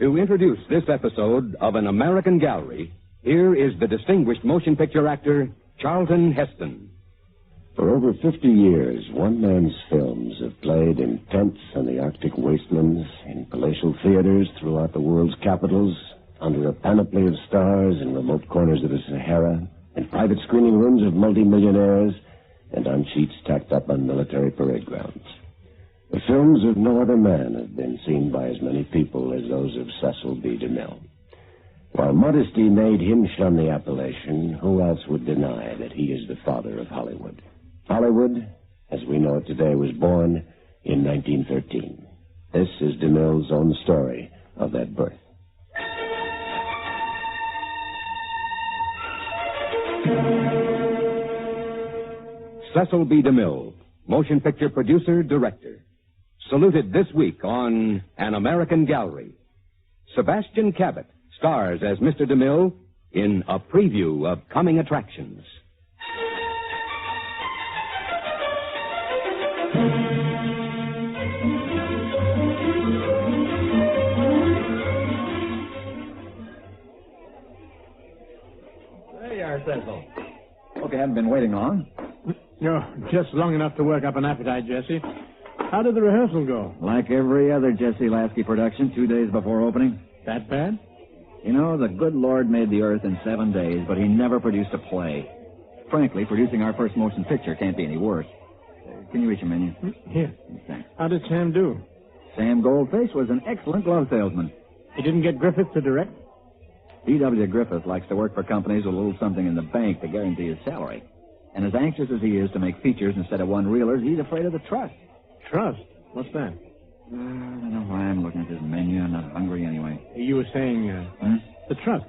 To introduce this episode of An American Gallery, here is the distinguished motion picture actor, Charlton Heston. For over 50 years, one man's films have played in tents on the Arctic wastelands, in palatial theaters throughout the world's capitals, under a panoply of stars in remote corners of the Sahara, in private screening rooms of multimillionaires, and on sheets tacked up on military parade grounds. The films of no other man have been seen by as many people as those of Cecil B. DeMille. While modesty made him shun the appellation, who else would deny that he is the father of Hollywood? Hollywood, as we know it today, was born in 1913. This is DeMille's own story of that birth. Cecil B. DeMille, motion picture producer, director. Saluted this week on An American Gallery. Sebastian Cabot stars as Mr. DeMille in a preview of coming attractions. There you are, Cecil. Hope you haven't been waiting long. No, just long enough to work up an appetite, Jesse. How did the rehearsal go? Like every other Jesse Lasky production, 2 days before opening. That bad? You know, the good Lord made the earth in 7 days, but he never produced a play. Frankly, producing our first motion picture can't be any worse. Can you reach a menu? Here. Thanks. How did Sam do? Sam Goldface was an excellent glove salesman. He didn't get Griffith to direct? D.W. Griffith likes to work for companies with a little something in the bank to guarantee his salary. And as anxious as he is to make features instead of one-reelers, he's afraid of the trust. Trust? What's that? I don't know why I'm looking at this menu. I'm not hungry anyway. You were saying, the trust.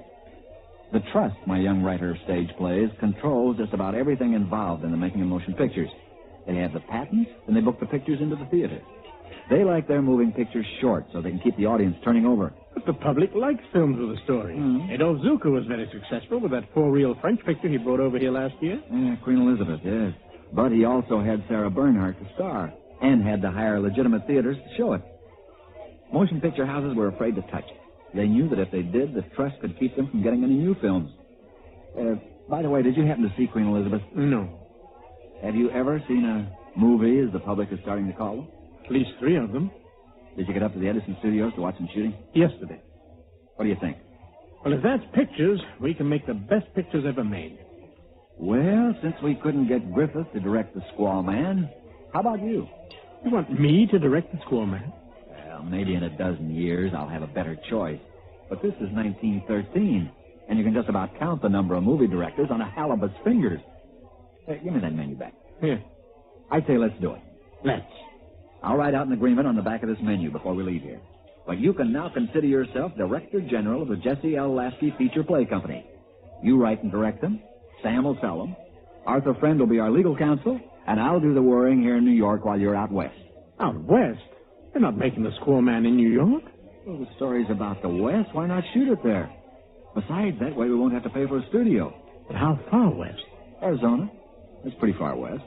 The trust, my young writer of stage plays, controls just about everything involved in the making of motion pictures. They have the patents, and they book the pictures into the theater. They like their moving pictures short so they can keep the audience turning over. But the public likes films with a story. Adolphe Zucker was very successful with that 4-reel French picture he brought over here last year. Yeah, Queen Elizabeth, yes. But he also had Sarah Bernhardt to star, and had to hire legitimate theaters to show it. Motion picture houses were afraid to touch it. They knew that if they did, the trust could keep them from getting any new films. By the way, did you happen to see Queen Elizabeth? No. Have you ever seen a movie, as the public is starting to call them? At least 3 of them. Did you get up to the Edison Studios to watch them shooting? Yesterday. What do you think? Well, if that's pictures, we can make the best pictures ever made. Well, since we couldn't get Griffith to direct The Squaw Man, how about you? You want me to direct The Squaw Man? Well, maybe in a dozen years I'll have a better choice. But this is 1913, and you can just about count the number of movie directors on a halibut's fingers. Hey, give me that menu back. Here. I say let's do it. Let's. I'll write out an agreement on the back of this menu before we leave here. But you can now consider yourself Director General of the Jesse L. Lasky Feature Play Company. You write and direct them. Sam will sell them. Arthur Friend will be our legal counsel, and I'll do the worrying here in New York while you're out west. Out west? They're not making The Squaw Man in New York. Well, the story's about the west. Why not shoot it there? Besides, that way we won't have to pay for a studio. But how far west? Arizona. It's pretty far west.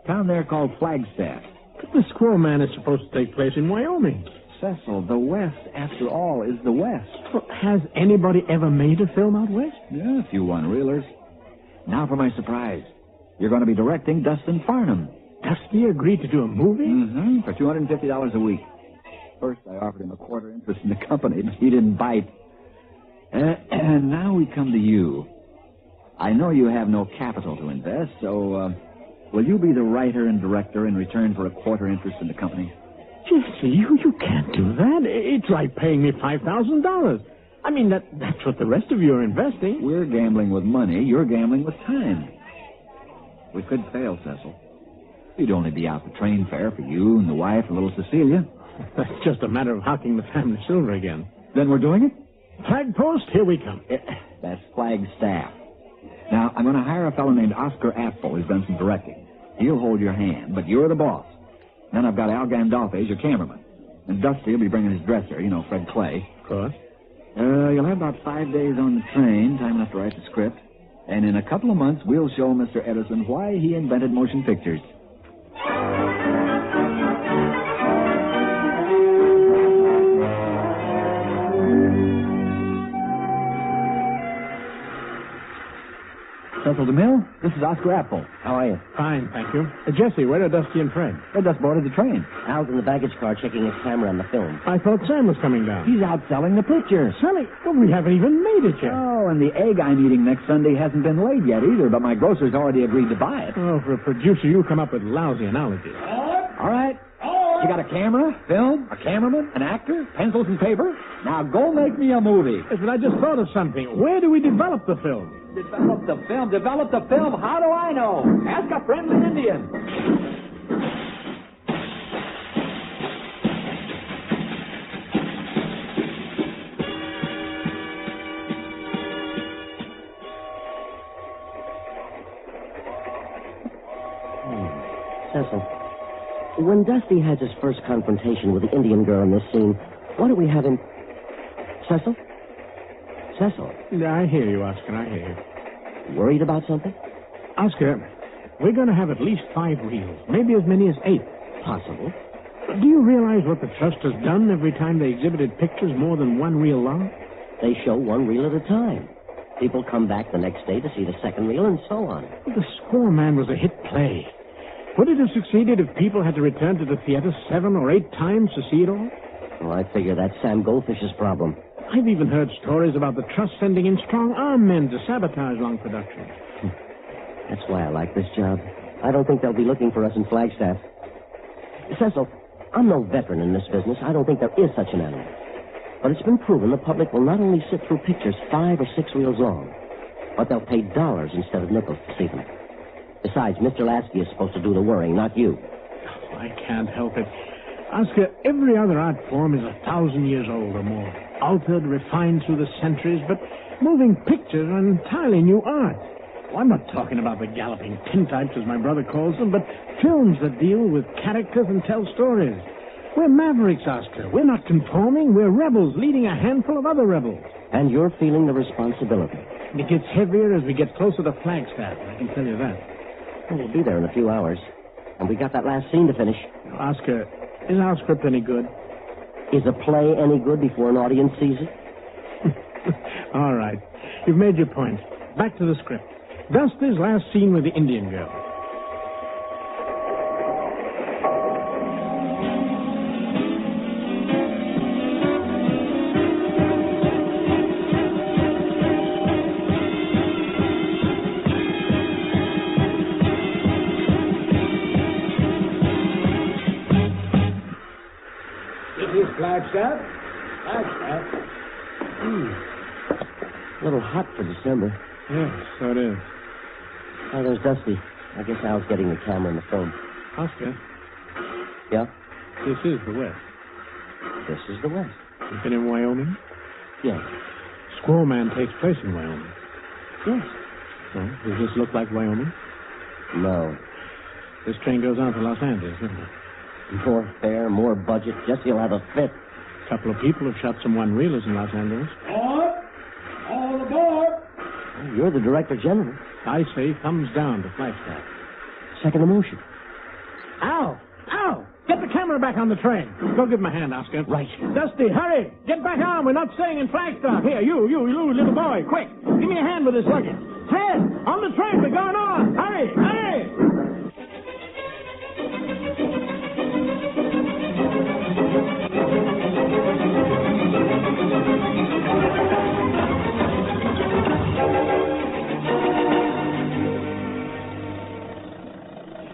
Town there called Flagstaff. But The Squaw Man is supposed to take place in Wyoming. Cecil, the West, after all, is the West. Well, has anybody ever made a film out west? Yeah, a few one-reelers. Now for my surprise. You're going to be directing Dustin Farnham. Dusty agreed to do a movie? Mm-hmm, for $250 a week. First, I offered him a quarter interest in the company, but he didn't bite. And now we come to you. I know you have no capital to invest, so will you be the writer and director in return for a quarter interest in the company? Jesse, you can't do that. It's like paying me $5,000. I mean, that's what the rest of you are investing. We're gambling with money. You're gambling with time. We could fail, Cecil. You'd only be out the train fare for you and the wife and little Cecilia. That's just a matter of hocking the family silver again. Then we're doing it? Flagpost, here we come. That's Flagstaff. Now, I'm going to hire a fellow named Oscar Apfel who's done some directing. He'll hold your hand, but you're the boss. Then I've got Al Gandolfi as your cameraman. And Dusty will be bringing his dresser, you know, Fred Clay. Of course. You'll have about 5 days on the train, time enough to write the script. And in a couple of months, we'll show Mr. Edison why he invented motion pictures. Cecil DeMille. This is Oscar Apple. How are you? Fine, thank you. Jesse, where are Dusty and Fred? They just boarded the train. Al's in the baggage car checking his camera on the film. I thought Sam was coming down. He's out selling the pictures. Sonny, well, we haven't even made it yet. Oh, and the egg I'm eating next Sunday hasn't been laid yet either, but my grocer's already agreed to buy it. Oh, for a producer, you come up with lousy analogies. All right. You got a camera, film, a cameraman, an actor, pencils and paper? Now go make me a movie. Yes, but I just thought of something. Where do we develop the film? Develop the film? Develop the film? How do I know? Ask a friendly Indian. Cecil, when Dusty has his first confrontation with the Indian girl in this scene, what do we have him... Cecil? Cecil? I hear you, Oscar, I hear you. Worried about something? Oscar, we're going to have at least 5 reels, maybe as many as 8. Possible. Do you realize what the Trust has done every time they exhibited pictures more than 1 reel long? They show 1 reel at a time. People come back the next day to see the second reel and so on. The Squaw Man was a hit play. Would it have succeeded if people had to return to the theater 7 or 8 times to see it all? Well, I figure that's Sam Goldfish's problem. I've even heard stories about the Trust sending in strong-arm men to sabotage long productions. That's why I like this job. I don't think they'll be looking for us in Flagstaff. Cecil, I'm no veteran in this business. I don't think there is such an animal. But it's been proven the public will not only sit through pictures 5 or 6 reels long, but they'll pay dollars instead of nickels to see them. Besides, Mr. Lasky is supposed to do the worrying, not you. Oh, I can't help it. Oscar, every other art form is 1,000 years old or more. Altered, refined through the centuries, but moving pictures are entirely new art. Oh, I'm not talking about the galloping tintypes, as my brother calls them, but films that deal with characters and tell stories. We're mavericks, Oscar. We're not conforming. We're rebels leading a handful of other rebels. And you're feeling the responsibility. It gets heavier as we get closer to Flagstaff, I can tell you that. Well, we'll be there in a few hours. And we got that last scene to finish. Oscar, is our script any good? Is a play any good before an audience sees it? All right. You've made your point. Back to the script. Dusty's last scene with the Indian girl. Flagstaff? A little hot for December. Yes, so it is. Oh, there's Dusty. I guess Al's getting the camera and the film. Oscar, Yeah? this is the West. This is the West. You've been in Wyoming? Yes. Squaw Man takes place in Wyoming. Yes. Well, does this look like Wyoming? No. This train goes on to Los Angeles, doesn't it? More fare, more budget. Jesse'll have a fit. A couple of people have shot some one-reelers in Los Angeles. All aboard! Well, you're the director general. I say thumbs down to Flagstaff. Second emotion. Al! Al! Get the camera back on the train. Go give him a hand, Oscar. Right. Dusty, hurry! Get back on. We're not staying in Flagstaff. Here, you little boy, quick. Give me a hand with this luggage. Fred, on the train. We're going on. Hurry, hurry!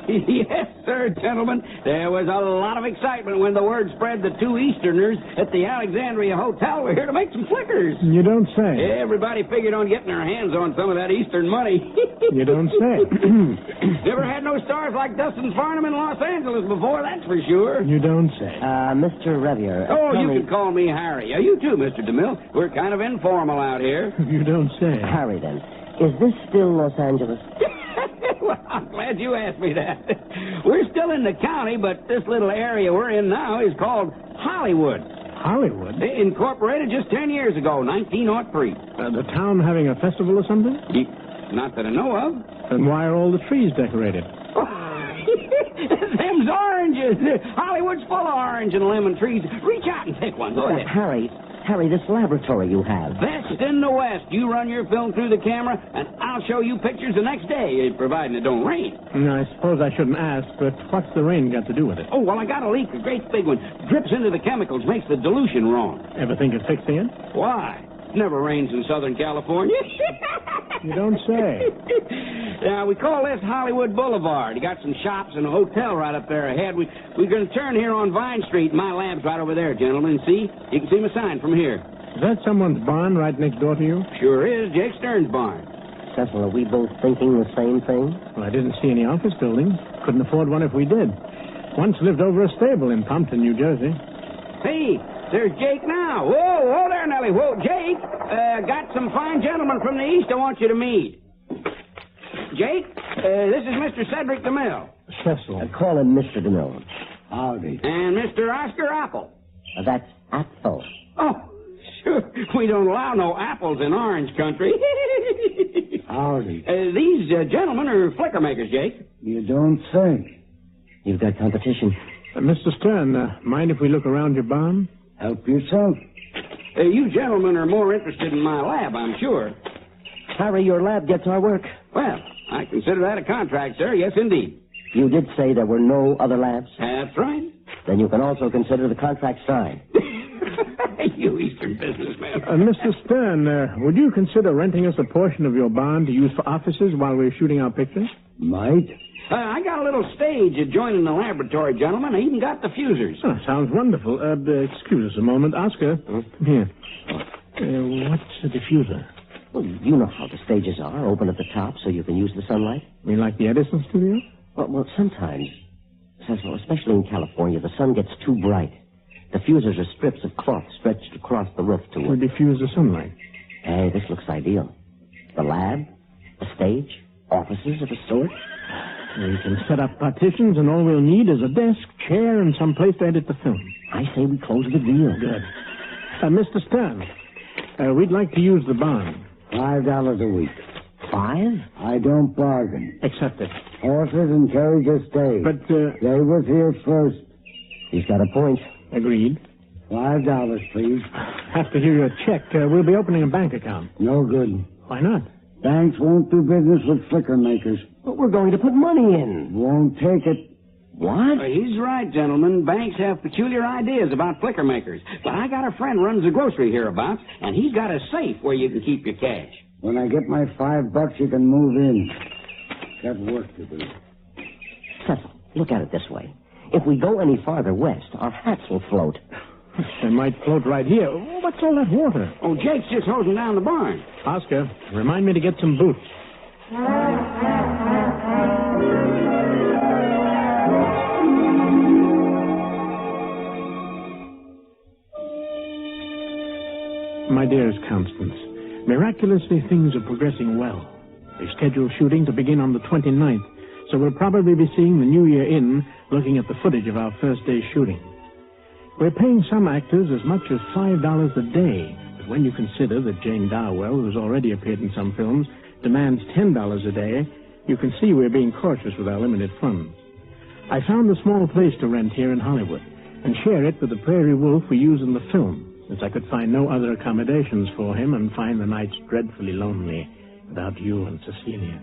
Yes, sir, gentlemen. There was a lot of excitement when the word spread the 2 Easterners at the Alexandria Hotel were here to make some flickers. You don't say. Everybody figured on getting their hands on some of that Eastern money. You don't say. Never had no stars like Dustin Farnham in Los Angeles before, that's for sure. You don't say. Mr. Revier. Oh, tell you me... can call me Harry. You too, Mr. DeMille. We're kind of informal out here. You don't say. Harry, then. Is this still Los Angeles? Well, I'm glad you asked me that. We're still in the county, but this little area we're in now is called Hollywood. Hollywood? They incorporated just 10 years ago, 1903. The town having a festival or something? Not that I know of. Then why are all the trees decorated? Them's oranges. Hollywood's full of orange and lemon trees. Reach out and pick one. Go ahead. Harry, Harry, this laboratory you have. Best in the West. You run your film through the camera, and I'll show you pictures the next day, providing it don't rain. I suppose I shouldn't ask, but what's the rain got to do with it? Oh, well, I got a leak, a great big one. Drips into the chemicals, makes the dilution wrong. Ever think of fixing it? Why? Never rains in Southern California. You don't say. Now, we call this Hollywood Boulevard. You got some shops and a hotel right up there ahead. We're going to turn here on Vine Street. My lab's right over there, gentlemen. See? You can see my sign from here. Is that someone's barn right next door to you? Sure is. Jake Stern's barn. Cecil, are we both thinking the same thing? Well, I didn't see any office buildings. Couldn't afford one if we did. Once lived over a stable in Pompton, New Jersey. Hey, there's Jake now. Whoa there, Nellie. Whoa, Jake. Got some fine gentlemen from the East I want you to meet. Jake, this is Mr. Cedric DeMille. Cecil. Call him Mr. DeMille. Howdy. And Mr. Oscar Apple. That's Apple. Oh, sure. We don't allow no apples in orange country. Howdy. These gentlemen are flicker makers, Jake. You don't say. You've got competition. Mr. Stern, mind if we look around your barn? Help yourself. You gentlemen are more interested in my lab, I'm sure. Harry, your lab gets our work. Well, I consider that a contract, sir. Yes, indeed. You did say there were no other labs? That's right. Then you can also consider the contract signed. You Eastern businessman. Mr. Stern, would you consider renting us a portion of your barn to use for offices while we're shooting our pictures? Might. I got a little stage adjoining the laboratory, gentlemen. I even got the fusers. Oh, sounds wonderful. Excuse us a moment. Oscar, come here. What's a diffuser? Well, you know how the stages are. Open at the top so you can use the sunlight. You mean like the Edison studio? Well, sometimes, Cecil, especially in California, the sun gets too bright. Diffusers are strips of cloth stretched across the roof to diffuse the sunlight. Hey, this looks ideal. The lab, the stage, offices of a sort. We can set up partitions, and all we'll need is a desk, chair, and some place to edit the film. I say we close the deal. Good. Mr. Stern, we'd like to use the barn. $5 a week. 5? I don't bargain. Accepted. Horses and carriages stay. But, They was here first. He's got a point. Agreed. $5, please. Have to hear your check. We'll be opening a bank account. No good. Why not? Banks won't do business with flicker makers. But we're going to put money in. Won't take it. What? He's right, gentlemen. Banks have peculiar ideas about flicker makers. But I got a friend runs a grocery hereabouts, and he's got a safe where you can keep your cash. When I get my $5, you can move in. Got work to do. Cecil, look at it this way. If we go any farther west, our hats will float. They might float right here. What's all that water? Oh, Jake's just hosing down the barn. Oscar, remind me to get some boots. My dearest Constance, miraculously things are progressing well. We've scheduled shooting to begin on the 29th, so we'll probably be seeing the New Year in, looking at the footage of our first day's shooting. We're paying some actors as much as $5 a day, but when you consider that Jane Darwell, who's already appeared in some films, demands $10 a day, you can see we're being cautious with our limited funds. I found a small place to rent here in Hollywood and share it with the prairie wolf we use in the film, since I could find no other accommodations for him and find the nights dreadfully lonely without you and Cecilia.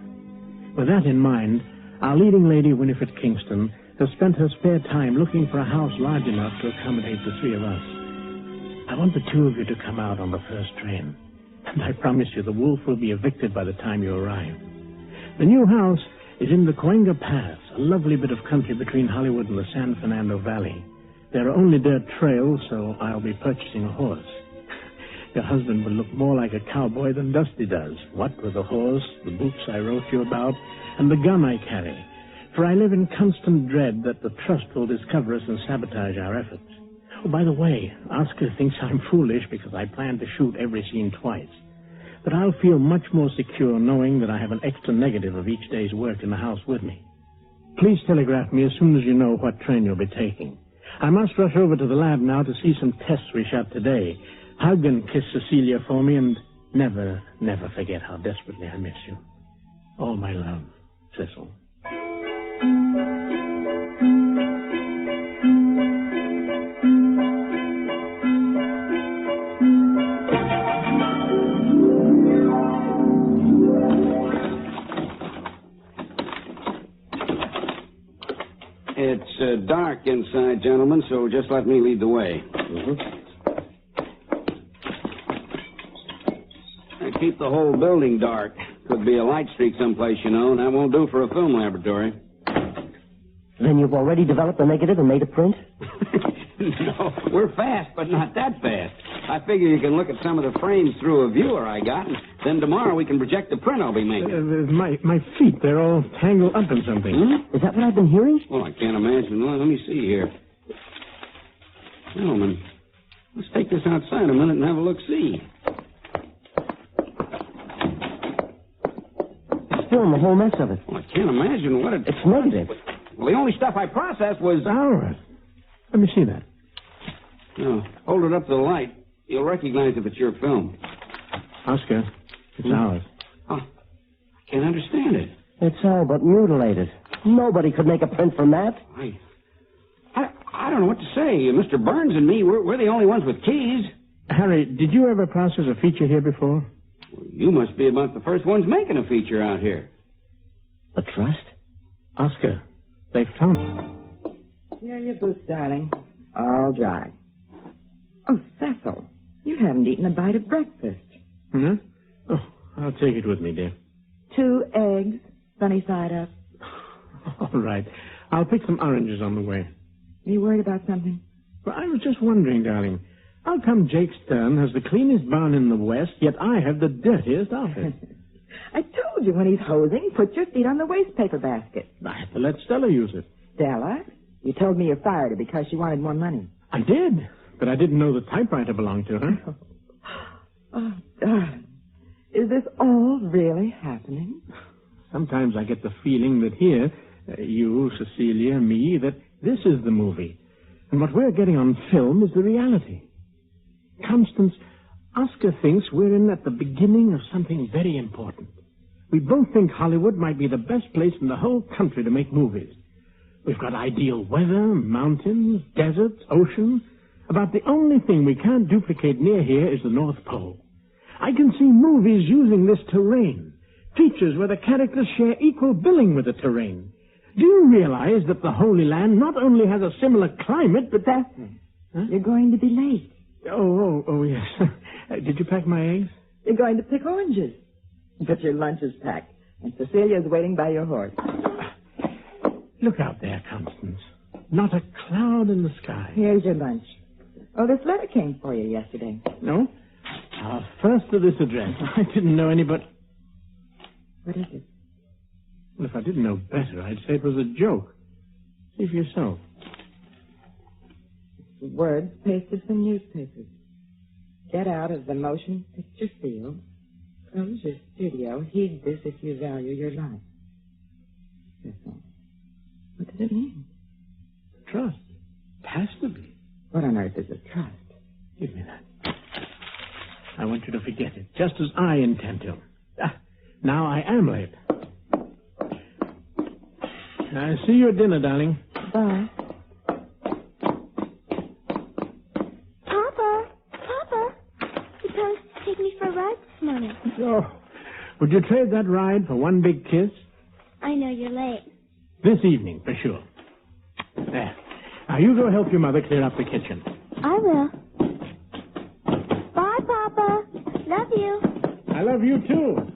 With that in mind, our leading lady, Winifred Kingston, has spent her spare time looking for a house large enough to accommodate the three of us. I want the two of you to come out on the first train, and I promise you the wolf will be evicted by the time you arrive. The new house is in the Coenga Pass, a lovely bit of country between Hollywood and the San Fernando Valley. There are only dirt trails, so I'll be purchasing a horse. Your husband will look more like a cowboy than Dusty does, what with the horse, the boots I wrote you about, and the gun I carry. For I live in constant dread that the trust will discover us and sabotage our efforts. Oh, by the way, Oscar thinks I'm foolish because I plan to shoot every scene twice. But I'll feel much more secure knowing that I have an extra negative of each day's work in the house with me. Please telegraph me as soon as you know what train you'll be taking. I must rush over to the lab now to see some tests we shot today. Hug and kiss Cecilia for me, and never, never forget how desperately I miss you. All my love, Cecil. It's dark inside, gentlemen, so just let me lead the way. I keep the whole building dark. Could be a light streak someplace, you know, and that won't do for a film laboratory. Then you've already developed a negative and made a print? No, we're fast, but not that fast. I figure you can look at some of the frames through a viewer I got, and then tomorrow we can project the print I'll be making. My feet, they're all tangled up in something. Is that what I've been hearing? Well, I can't imagine. Well, let me see here. Gentlemen, let's take this outside a minute and have a look-see. It's still in the whole mess of it. Well, I can't imagine what It's negative. Well, the only stuff I processed was... All right. Let me see that. No, hold it up to the light. You'll recognize if it's your film. Oscar, it's ours. Oh, I can't understand it. It's all but mutilated. Nobody could make a print from that. I don't know what to say. Mr. Burns and me, we're the only ones with keys. Harry, did you ever process a feature here before? Well, you must be about the first ones making a feature out here. The trust? Oscar, they found it. Here are your boots, darling. All dry. Oh, Cecil, you haven't eaten a bite of breakfast. Hmm? Oh, I'll take it with me, dear. 2 eggs, sunny side up. All right. I'll pick some oranges on the way. Are you worried about something? Well, I was just wondering, darling, how come Jake Stern has the cleanest barn in the West, yet I have the dirtiest office? I told you when he's hosing, put your feet on the waste paper basket. I have to let Stella use it. Stella, you told me you fired her because she wanted more money. I did, but I didn't know the typewriter belonged to her. Oh, darling. Is this all really happening? Sometimes I get the feeling that here, you, Cecilia, me, that this is the movie. And what we're getting on film is the reality. Constance, Oscar thinks we're in at the beginning of something very important. We both think Hollywood might be the best place in the whole country to make movies. We've got ideal weather, mountains, deserts, oceans. About the only thing we can't duplicate near here is the North Pole. I can see movies using this terrain, features where the characters share equal billing with the terrain. Do you realize that the Holy Land not only has a similar climate, but that... Huh? You're going to be late. Oh, yes. Did you pack my eggs? You're going to pick oranges. But your lunch is packed, and Cecilia's waiting by your horse. Look out there, Constance. Not a cloud in the sky. Here's your lunch. Oh, this letter came for you yesterday. No? First to this address. I didn't know anybody... What is it? Well, if I didn't know better, I'd say it was a joke. See for yourself. Words pasted from newspapers. Get out of the motion picture field. Close your studio. Heed this if you value your life. What does it mean? Trust. It has to be. What on earth is a trust? Give me that. I want you to forget it, just as I intend to. Now I am late. I'll see you at dinner, darling. Bye. Papa, you promised to take me for a ride this morning. Oh, would you trade that ride for one big kiss? I know you're late. This evening, for sure. There. Now, you go help your mother clear up the kitchen. I will. Bye, Papa. Love you. I love you, too.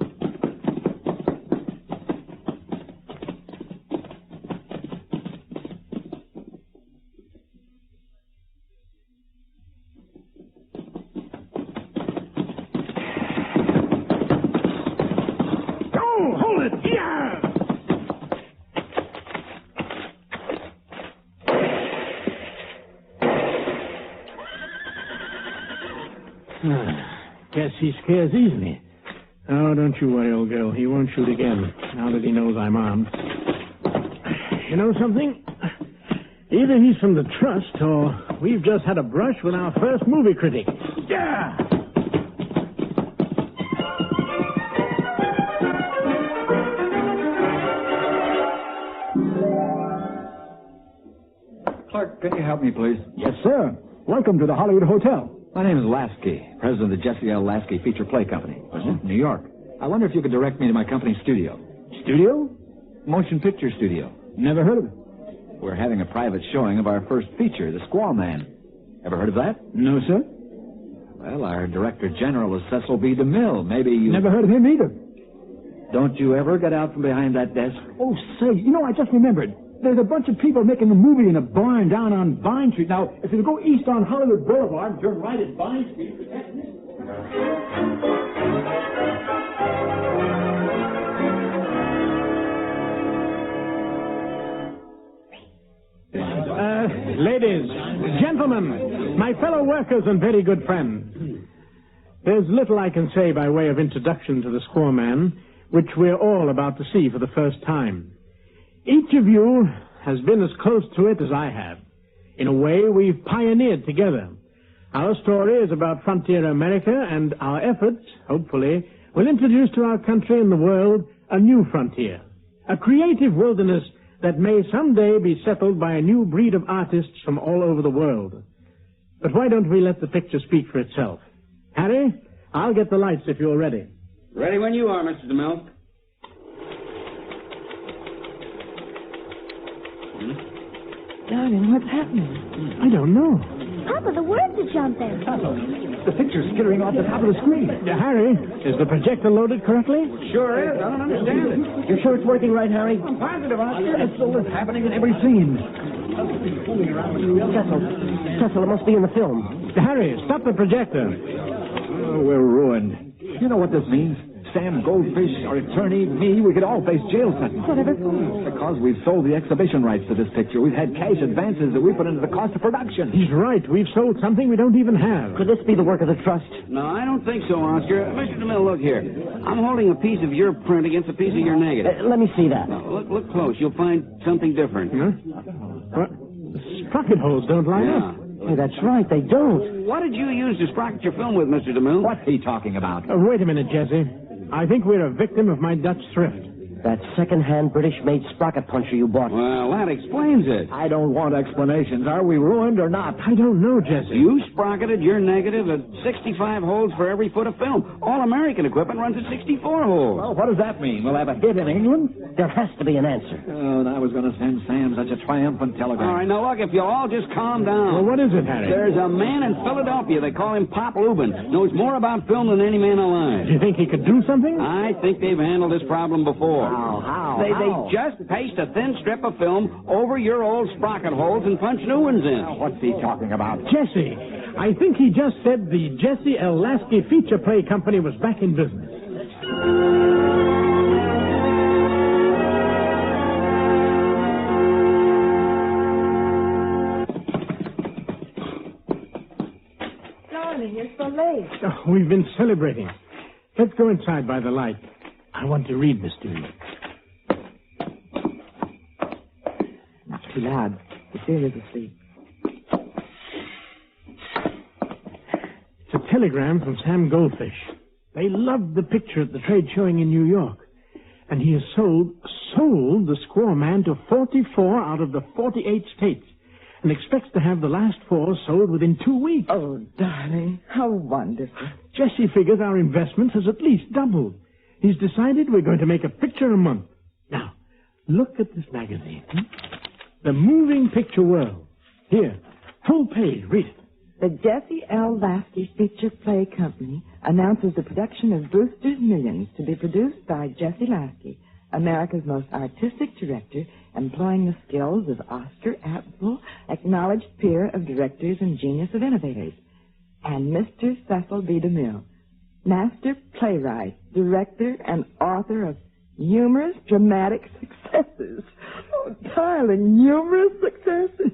Guess he scares easily. Oh, don't you worry, old girl. He won't shoot again, now that he knows I'm armed. You know something? Either he's from the Trust, or we've just had a brush with our first movie critic. Yeah! Clerk, can you help me, please? Yes, sir. Welcome to the Hollywood Hotel. My name is Lasky, president of the Jesse L. Lasky Feature Play Company, New York. I wonder if you could direct me to my company's studio. Studio? Motion picture studio. Never heard of it. We're having a private showing of our first feature, The Squaw Man. Ever heard of that? No, sir. Well, our Director General is Cecil B. DeMille. Maybe you... Never heard of him either. Don't you ever get out from behind that desk? Oh, say, I just remembered. There's a bunch of people making a movie in a barn down on Vine Street. Now, if you go east on Hollywood Boulevard and turn right at Vine Street... Ladies, gentlemen, my fellow workers and very good friends, there's little I can say by way of introduction to the Squaw Man, which we're all about to see for the first time. Each of you has been as close to it as I have. In a way, we've pioneered together. Our story is about frontier America, and our efforts, hopefully, will introduce to our country and the world a new frontier, a creative wilderness that may someday be settled by a new breed of artists from all over the world. But why don't we let the picture speak for itself? Harry, I'll get the lights if you're ready. Ready when you are, Mr. DeMille. Darling, what's happening? I don't know. Papa, the words are jumping. The picture's skittering off the top of the screen. Harry, is the projector loaded correctly? Sure is. I don't understand it. You're sure it's working right, Harry? I'm positive, Oscar. It's always happening in every scene. Cecil, it must be in the film. Harry, stop the projector. Oh, we're ruined. You know what this means? Sam Goldfish, our attorney, me, we could all face jail sentence. Whatever for? Because we've sold the exhibition rights to this picture. We've had cash advances that we put into the cost of production. He's right. We've sold something we don't even have. Could this be the work of the trust? No, I don't think so, Oscar. Mr. DeMille, look here. I'm holding a piece of your print against a piece of your negative. Let me see that. Now, look close. You'll find something different. Huh? What? The sprocket holes don't line up. Hey, that's right. They don't. What did you use to sprocket your film with, Mr. DeMille? What's he talking about? Wait a minute, Jesse. I think we're a victim of my Dutch thrift. That second-hand British-made sprocket puncher you bought. Well, that explains it. I don't want explanations. Are we ruined or not? I don't know, Jesse. You sprocketed your negative at 65 holes for every foot of film. All American equipment runs at 64 holes. Well, what does that mean? We'll have a hit in England? There has to be an answer. Oh, and I was going to send Sam such a triumphant telegram. All right, now look, if you'll all just calm down. Well, what is it, Harry? There's a man in Philadelphia, they call him Pop Lubin, knows more about film than any man alive. Do you think he could do something? I think they've handled this problem before. How? They just paste a thin strip of film over your old sprocket holes and punch new ones in. Now, what's he talking about? Jesse, I think he just said the Jesse L. Lasky Feature Play Company was back in business. Darling, you're so late. Oh, we've been celebrating. Let's go inside by the light. I want to read this to you. Not too loud. The sailor's asleep. It's a telegram from Sam Goldfish. They loved the picture at the trade showing in New York. And he has sold the Squaw Man to 44 out of the 48 states and expects to have the last 4 sold within 2 weeks. Oh, darling, how wonderful. Jesse figures our investment has at least doubled. He's decided we're going to make a picture a month. Now, look at this magazine. The Moving Picture World. Here, full page, read it. The Jesse L. Lasky Feature Play Company announces the production of Brewster's Millions to be produced by Jesse Lasky, America's most artistic director, employing the skills of Oscar Apple, acknowledged peer of directors and genius of innovators, and Mr. Cecil B. DeMille, master playwright, director, and author of numerous dramatic successes. Oh, darling, numerous successes.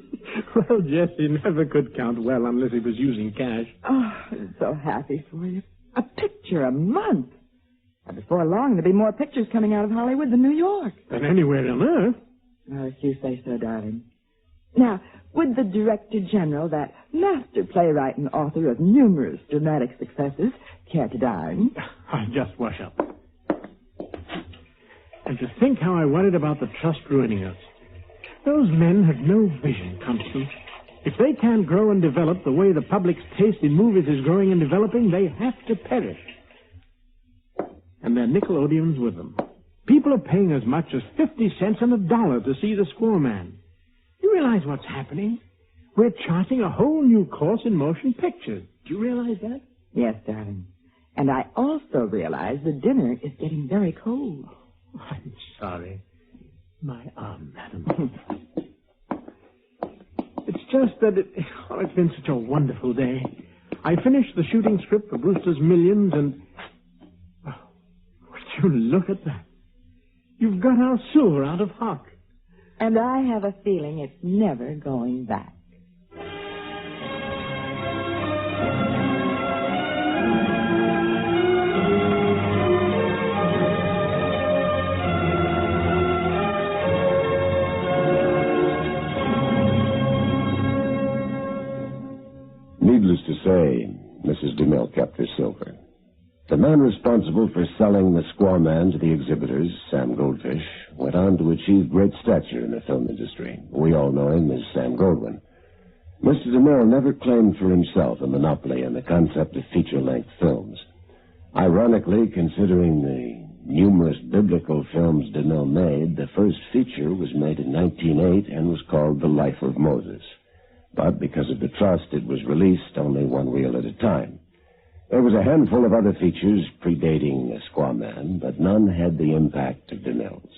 Well, Jesse never could count well unless he was using cash. Oh, I'm so happy for you. A picture a month. And before long, there'll be more pictures coming out of Hollywood than New York. Than anywhere on earth. Well, if you say so, darling. Now, would the Director General, that master playwright and author of numerous dramatic successes, care to dine? I just wash up. And to think how I worried about the trust ruining us. Those men have no vision, Constance. If they can't grow and develop the way the public's taste in movies is growing and developing, they have to perish. And their Nickelodeons with them. People are paying as much as 50 cents on a dollar to see the Squaw Man. You realize what's happening? We're charting a whole new course in motion pictures. Do you realize that? Yes, darling. And I also realize the dinner is getting very cold. Oh, I'm sorry. My arm, madam. It's just that it's been such a wonderful day. I finished the shooting script for Brewster's Millions, and... Oh, would you look at that? You've got our silver out of hock. And I have a feeling it's never going back. Needless to say, Mrs. DeMille kept her silver. The man responsible for selling the Squaw Man to the exhibitors, Sam Goldfish, went on to achieve great stature in the film industry. We all know him as Sam Goldwyn. Mr. DeMille never claimed for himself a monopoly on the concept of feature-length films. Ironically, considering the numerous biblical films DeMille made, the first feature was made in 1908 and was called The Life of Moses. But because of the trust, it was released only one reel at a time. There was a handful of other features predating Squaw Man, but none had the impact of DeMille's.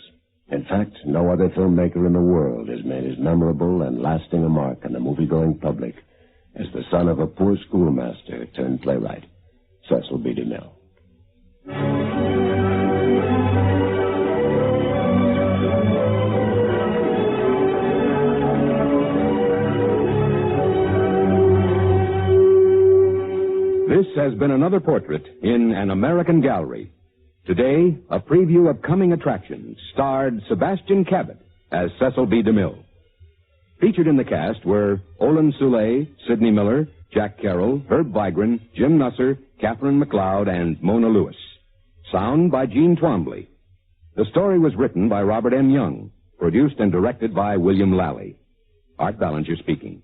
In fact, no other filmmaker in the world has made as memorable and lasting a mark on the movie-going public as the son of a poor schoolmaster turned playwright, Cecil B. DeMille. This has been another portrait in An American Gallery. Today, a preview of coming attractions starred Sebastian Cabot as Cecil B. DeMille. Featured in the cast were Olin Soule, Sidney Miller, Jack Carroll, Herb Vigran, Jim Nusser, Catherine McLeod, and Mona Lewis. Sound by Gene Twombly. The story was written by Robert M. Young, produced and directed by William Lally. Art Ballinger speaking.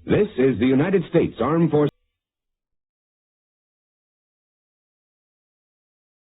This is the United States Armed Forces.